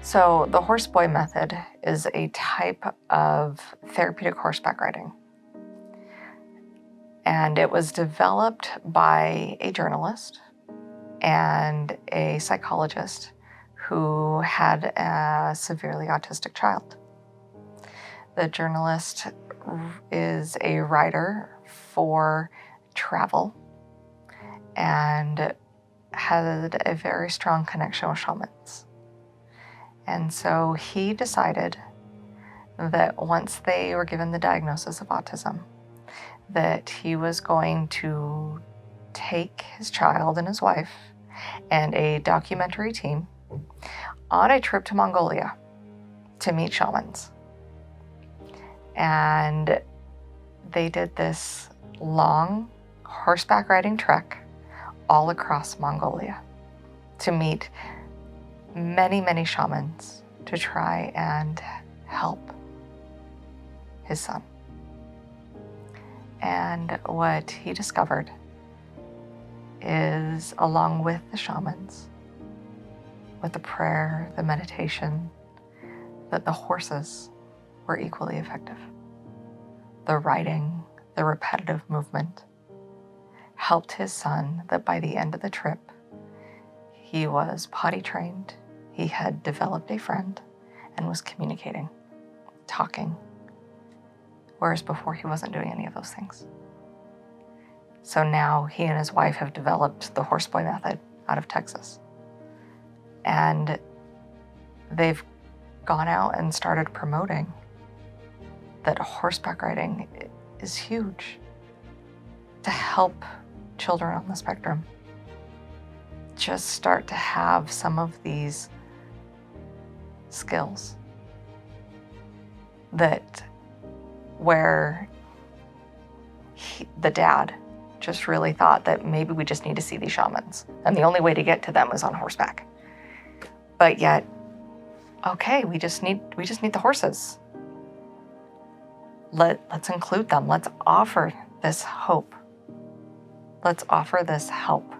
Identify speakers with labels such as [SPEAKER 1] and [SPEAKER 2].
[SPEAKER 1] So the horseboy method is a type of therapeutic horseback riding. And it was developed by a journalist and a psychologist who had a severely autistic child. The journalist is a writer for travel and had a very strong connection with shamans. And so he decided that once they were given the diagnosis of autism, that he was going to take his child and his wife and a documentary team on a trip to Mongolia to meet shamans. And they did this long horseback riding trek all across Mongolia to meet many, many shamans to try and help his son. And what he discovered is, along with the shamans, with the prayer, the meditation, that the horses were equally effective. The riding, the repetitive movement helped his son that by the end of the trip, he was potty trained, he had developed a friend, and was communicating, talking, whereas before he wasn't doing any of those things. So now he and his wife have developed the horseboy method out of Texas. And they've gone out and started promoting that horseback riding is huge to help children on the spectrum just start to have some of these skills that where the dad just really thought that maybe we just need to see these shamans and the only way to get to them was on horseback. But yet, okay, we just need the horses. Let's include them. Let's offer this hope. Let's offer this help